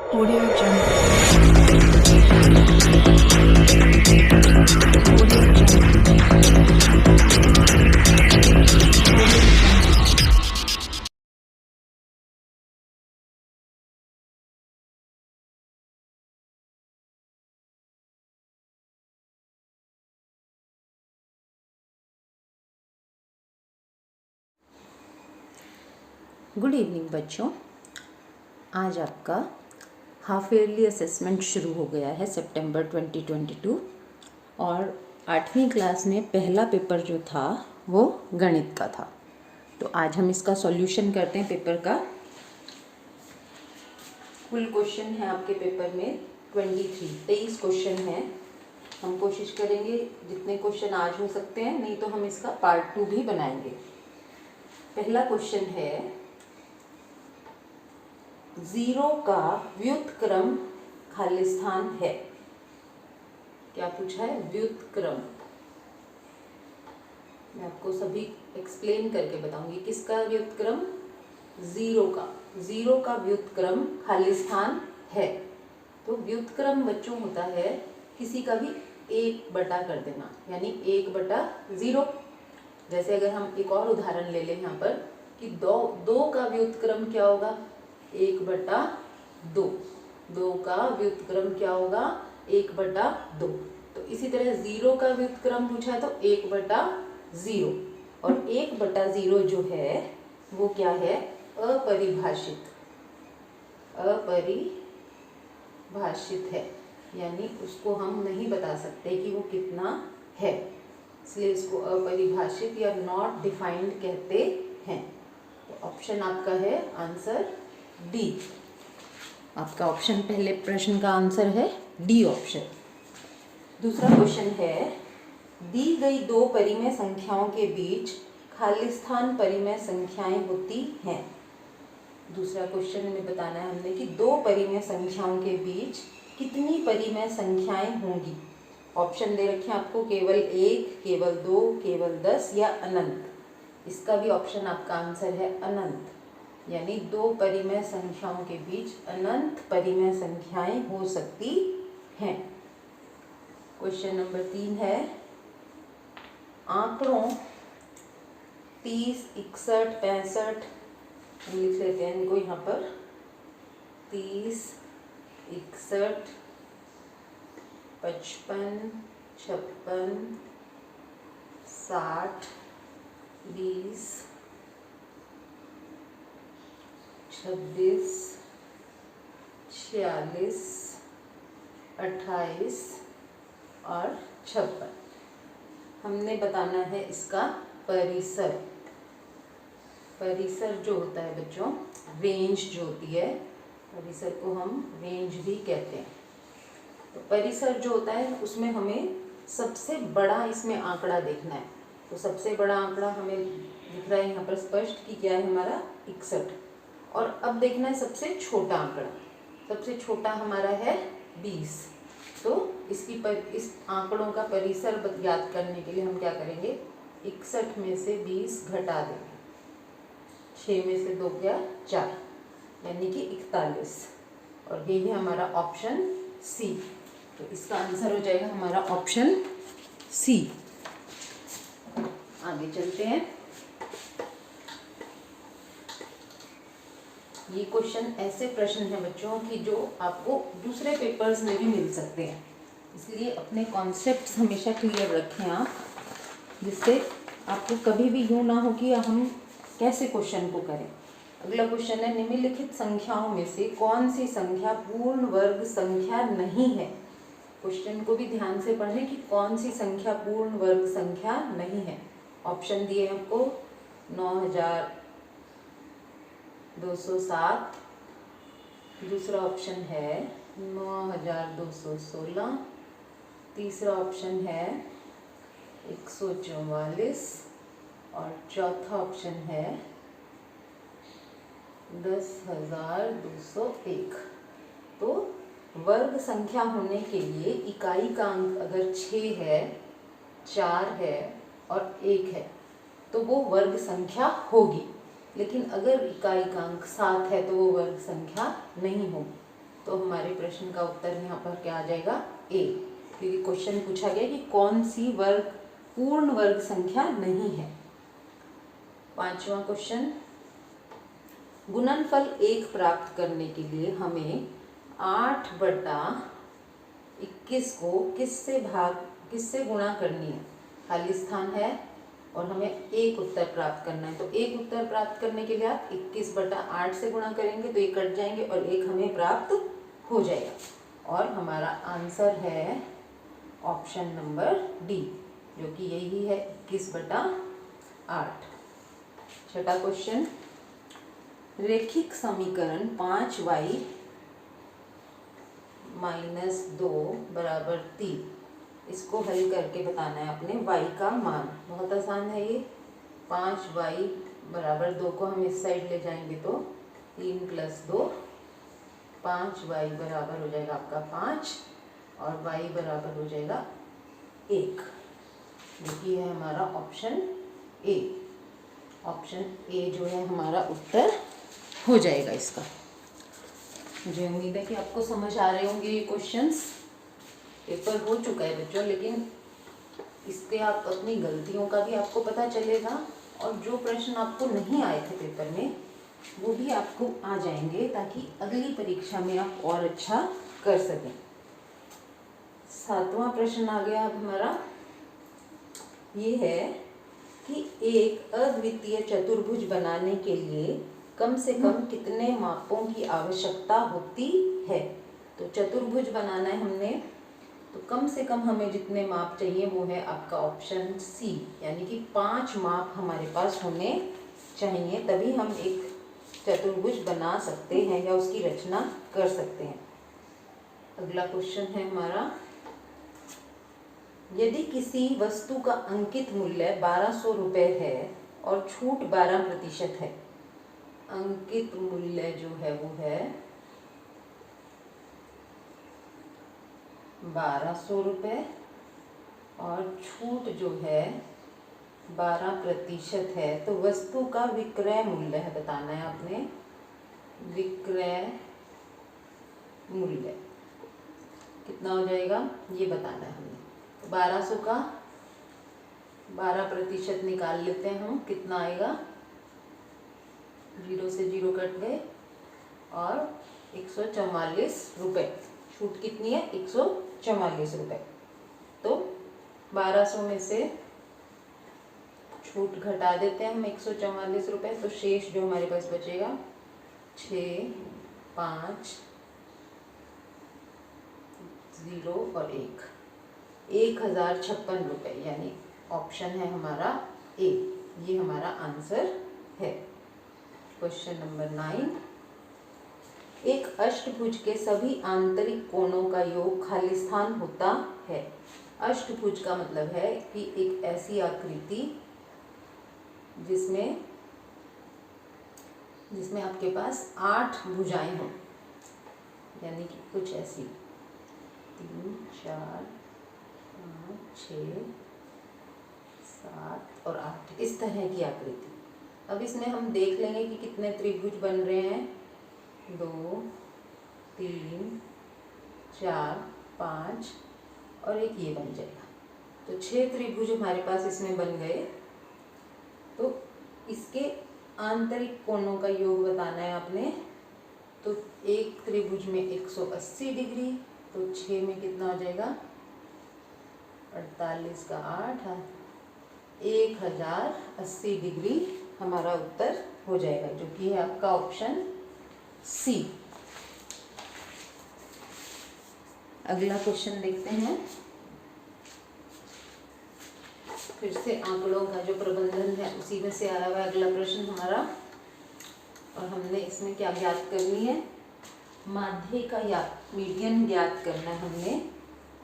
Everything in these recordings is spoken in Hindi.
Audio Jungle. Audio Jungle. Good evening बच्चों। आज आपका हाफ ईयरली असेसमेंट शुरू हो गया है सितंबर 2022 और 8वीं क्लास में पहला पेपर जो था वो गणित का था। तो आज हम इसका सॉल्यूशन करते हैं पेपर का। कुल क्वेश्चन है आपके पेपर में 23 क्वेश्चन हैं। हम कोशिश करेंगे जितने क्वेश्चन आज हो सकते हैं, नहीं तो हम इसका पार्ट 2 भी बनाएंगे। पहला क्वेश्चन है 0 का व्युत्क्रम खालिस्तान है। क्या पूछा है? व्युत्क्रम। मैं आपको सभी एक्सप्लेन करके बताऊंगी। किसका व्युत्क्रम? 0 का व्युत्क्रम खालिस्तान है। तो व्युत्क्रम बच्चों होता है किसी का भी 1 कर देना, यानी 1/0। जैसे अगर हम एक और उदाहरण ले लें यहाँ पर कि 2 का व्युत्क्रम क्या होगा? 1/2। 2 का व्युत्क्रम क्या होगा? 1/2। तो इसी तरह 0 का व्युत्क्रम पूछा है तो 1/0। और 1/0 जो है वो क्या है? अपरिभाषित है, यानी उसको हम नहीं बता सकते कि वो कितना है, इसलिए इसको अपरिभाषित या नॉट डिफाइंड कहते हैं। तो ऑप्शन आपका है आंसर डी। आपका ऑप्शन पहले प्रश्न का आंसर है डी ऑप्शन। दूसरा क्वेश्चन है दी गई 2 परिमेय संख्याओं के बीच खालिस्तान परिमेय संख्याएं होती हैं। दूसरा क्वेश्चन में बताना है हमने कि 2 परिमेय संख्याओं के बीच कितनी परिमेय संख्याएं होंगी। ऑप्शन दे रखे हैं आपको, केवल 1, केवल 2, केवल 10 या अनंत। इसका भी ऑप्शन आपका आंसर है अनंत, यानी 2 परिमेय संख्याओं के बीच अनंत परिमेय संख्याएं हो सकती हैं। क्वेश्चन नंबर 3 है आंकड़ों 30, 61, 65, लिख लेते हैं इनको यहाँ पर। 30, 61, 55, 56, 60, 20, 26, 46, 28 और 56। हमने बताना है इसका परिसर। परिसर जो होता है बच्चों, रेंज जो होती है, परिसर को हम रेंज भी कहते हैं। तो परिसर जो होता है उसमें हमें सबसे बड़ा इसमें आंकड़ा देखना है। तो सबसे बड़ा आंकड़ा हमें दिख रहा है यहाँ पर स्पष्ट कि क्या है हमारा 61। और अब देखना है सबसे छोटा आंकड़ा। सबसे छोटा हमारा है 20। तो इस आंकड़ों का परिसर ज्ञात करने के लिए हम क्या करेंगे? 61 में से 20 घटा देंगे। 6 में से 2 गया 4, यानी कि 41। और ये है हमारा ऑप्शन सी। तो इसका आंसर हो जाएगा हमारा ऑप्शन सी। आगे चलते हैं। ये क्वेश्चन ऐसे प्रश्न हैं बच्चों कि जो आपको दूसरे पेपर्स में भी मिल सकते हैं, इसलिए अपने कॉन्सेप्ट्स हमेशा क्लियर रखें आप, जिससे आपको कभी भी यूँ ना हो कि हम कैसे क्वेश्चन को करें। अगला क्वेश्चन है निम्नलिखित संख्याओं में से कौन सी संख्या पूर्ण वर्ग संख्या नहीं है। क्वेश्चन को भी ध्यान से पढ़ें कि कौन सी संख्या पूर्ण वर्ग संख्या नहीं है। ऑप्शन दिए आपको 9207, दूसरा ऑप्शन है 9216, तीसरा ऑप्शन है 144 और चौथा ऑप्शन है 10,201। तो वर्ग संख्या होने के लिए इकाई का अंक अगर 6 है, 4 है और 1 है तो वो वर्ग संख्या होगी। लेकिन अगर इकाई का अंक 7 है तो वो वर्ग संख्या नहीं होगी। तो हमारे प्रश्न का उत्तर यहाँ पर क्या आ जाएगा? ए, क्योंकि क्वेश्चन पूछा गया कि कौन सी वर्ग पूर्ण वर्ग संख्या नहीं है। 5वां क्वेश्चन, गुणनफल 1 प्राप्त करने के लिए हमें 8/21 को किससे गुणा करनी है? खाली स्थान है और हमें एक उत्तर प्राप्त करना है। तो एक उत्तर प्राप्त करने के लिए आप 21/8 से गुणा करेंगे तो ये कट जाएंगे और एक हमें प्राप्त हो जाएगा। और हमारा आंसर है ऑप्शन नंबर डी, जो कि यही है 21/8। 6वां क्वेश्चन, रेखिक समीकरण 5y - 2 = 3, इसको हल करके बताना है अपने y का मान। बहुत आसान है ये। 5y = 2 को हम इस साइड ले जाएंगे तो 3 + 2, 5y बराबर हो जाएगा आपका 5 और y बराबर हो जाएगा 1, जो कि है हमारा ऑप्शन ए। ऑप्शन ए जो है हमारा उत्तर हो जाएगा इसका। मुझे उम्मीद है कि आपको समझ आ रहे होंगे ये क्वेश्चंस। पेपर हो चुका है बच्चों, लेकिन इस पे आप अपनी गलतियों का भी आपको पता चलेगा और जो प्रश्न आपको नहीं आए थे पेपर में वो भी आपको आ जाएंगे, ताकि अगली परीक्षा में आप और अच्छा कर सकें। 7वां प्रश्न आ गया अब हमारा, ये है कि एक अद्वितीय चतुर्भुज बनाने के लिए कम से कम कितने मापों की आवश्यकता होती है? तो चतुर्भुज बनाना है हमने, तो कम से कम हमें जितने माप चाहिए वो है आपका ऑप्शन सी, यानी कि 5 माप हमारे पास होने चाहिए, तभी हम एक चतुर्भुज बना सकते हैं या उसकी रचना कर सकते हैं। अगला क्वेश्चन है हमारा, यदि किसी वस्तु का अंकित मूल्य 1200 रुपये है और छूट 12% है, अंकित मूल्य जो है वो है 1200 रुपये और छूट जो है 12% है, तो वस्तु का विक्रय मूल्य है बताना है आपने। विक्रय मूल्य कितना हो जाएगा ये बताना है हमें। 1200 का 12% निकाल लेते हैं हम, कितना आएगा? 0 से 0 कट गए और 144 रुपये। छूट कितनी है? 144 रुपये। तो 1200 में से छूट घटा देते हैं हम 144 रुपये, तो शेष जो हमारे पास बचेगा 6, 5, 0 और 1, 1056 रुपये, यानी ऑप्शन है हमारा ए, ये हमारा आंसर है। क्वेश्चन नंबर 9, एक अष्टभुज के सभी आंतरिक कोणों का योग खाली स्थान होता है। अष्टभुज का मतलब है कि एक ऐसी आकृति जिसमें आपके पास 8 भुजाएं हों, यानी कि कुछ ऐसी 3, 4, 5, 6, 7 और 8, इस तरह की आकृति। अब इसमें हम देख लेंगे कि कितने त्रिभुज बन रहे हैं। 2, 3, 4, 5 और एक ये बन जाएगा, तो 6 त्रिभुज हमारे पास इसमें बन गए। तो इसके आंतरिक कोणों का योग बताना है आपने। तो एक त्रिभुज में 180 डिग्री, तो 6 में कितना हो जाएगा? 48 का 8, 1080 डिग्री हमारा उत्तर हो जाएगा, जो कि है आपका ऑप्शन सी। अगला क्वेश्चन देखते हैं। फिर से आंकड़ों का जो प्रबंधन है उसी में से आया हुआ अगला प्रश्न हमारा, और हमने इसमें क्या ज्ञात करनी है? माध्य का या मीडियन ज्ञात करना है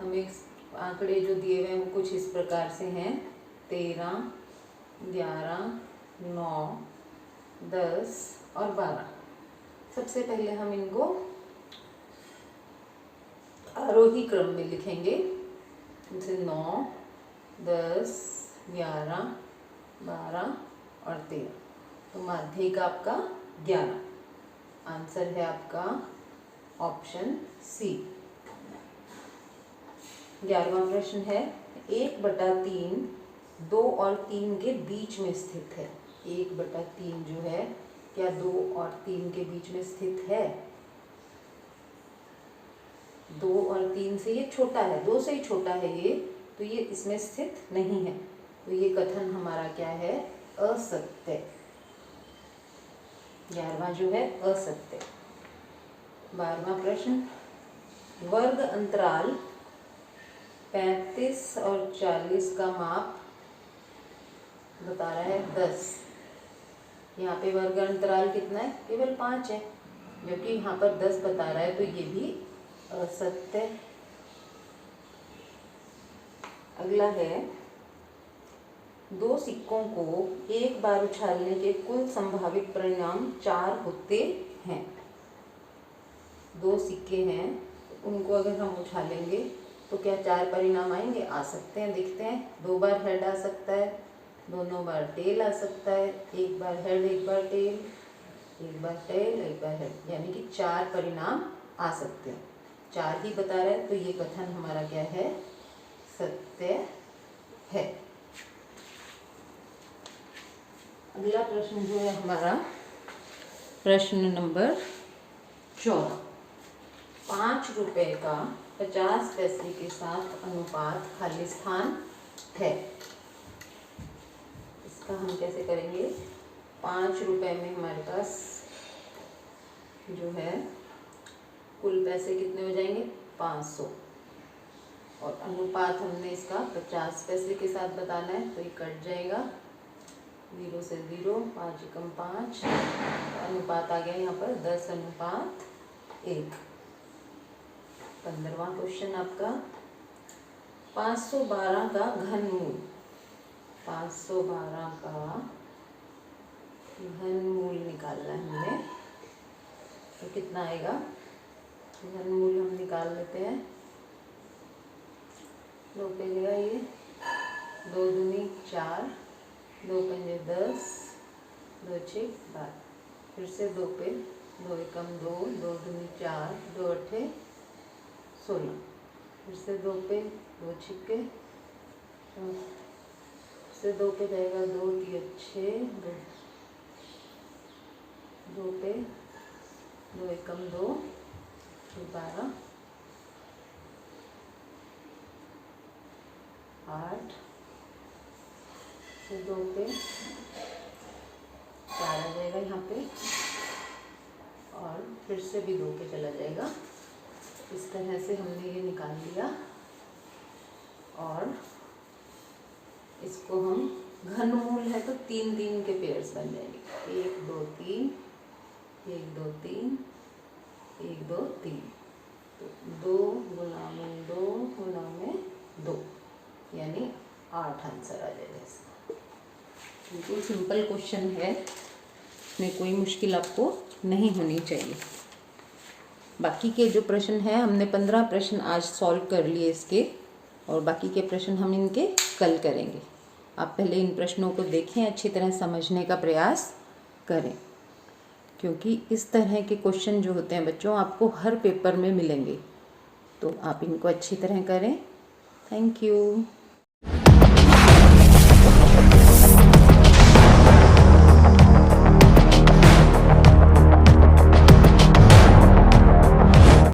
हमें आंकड़े जो दिए हुए हैं वो कुछ इस प्रकार से हैं। 13, 11, 9, 10 और 12। सबसे पहले हम इनको आरोही क्रम में लिखेंगे, जैसे 9, 10, 11, 12 और 13। तो माध्यिक आपका 11, आंसर है आपका ऑप्शन सी। 11वां प्रश्न है 1/3 2 और 3 के बीच में स्थित है। 1/3 जो है क्या 2 और 3 के बीच में स्थित है? 2 और 3 से ये छोटा है, 2 से ही छोटा है ये, तो ये इसमें स्थित नहीं है। तो ये कथन हमारा क्या है? असत्य। 11वां जो है असत्य। 12वां प्रश्न वर्ग अंतराल 35 और 40 का माप बता रहा है 10। यहाँ पे वर्ग अंतराल कितना है? केवल 5 है, जबकि यहाँ पर 10 बता रहा है, तो ये भी असत्य। अगला है 2 सिक्कों को एक बार उछालने के कुल संभावित परिणाम 4 होते हैं। 2 सिक्के हैं, उनको अगर हम उछालेंगे तो क्या 4 परिणाम आएंगे? आ सकते हैं, दिखते हैं। 2 बार हेड आ सकता है, दोनों बार टेल आ सकता है, एक बार हेड एक बार टेल, एक बार टेल एक बार हेड, यानी कि 4 परिणाम आ सकते हैं। 4 ही बता रहा है, तो ये कथन हमारा क्या है? सत्य है। अगला प्रश्न जो है हमारा प्रश्न नंबर 14। 5 रुपए का 50 पैसे के साथ अनुपात खाली स्थान है। इसका हम कैसे करेंगे? 5 रुपए में हमारे पास जो है कुल पैसे कितने हो जाएंगे? 500, और अनुपात हमने इसका 50 पैसे के साथ बताना है, तो ये कट जाएगा 0 से 0, 5 एकम 5, अनुपात आ गया यहाँ पर 10:1। 15वां क्वेश्चन आपका 512 का घनमूल। 512 का घनमूल निकालना है हमने, तो कितना आएगा? घनमूल हम निकाल लेते हैं। 2 पे गया ये, 2 दूनी 4, 2 पंजे 10, 2 छः 12, फिर से 2 पे, 2 एकम 2, 2 दूनी 4, 2 अठे 16, फिर से 2 पे, 2 छिक्के, फिर से 2 पे जाएगा 2 3 6, 2 पे, 2 एकम 2, 12, 8, फिर 2 पे 4 आ जाएगा यहाँ पे, और फिर से भी 2 पे चला जाएगा। इस तरह से हमने ये निकाल लिया, और इसको हम घनमूल है तो 3-3 के पेयर्स बन जाएंगे। 1 2 3, 1 2 3, 1 2 3, तो 2 गुना में 2 गुना में 2, यानी 8 आंसर आ जाएगा इसका। बिल्कुल सिंपल क्वेश्चन है, इसमें कोई मुश्किल आपको नहीं होनी चाहिए। बाकी के जो प्रश्न हैं, हमने 15 प्रश्न आज सॉल्व कर लिए इसके, और बाकी के प्रश्न हम इनके कल करेंगे। आप पहले इन प्रश्नों को देखें, अच्छी तरह समझने का प्रयास करें, क्योंकि इस तरह के क्वेश्चन जो होते हैं बच्चों आपको हर पेपर में मिलेंगे, तो आप इनको अच्छी तरह करें। Thank you.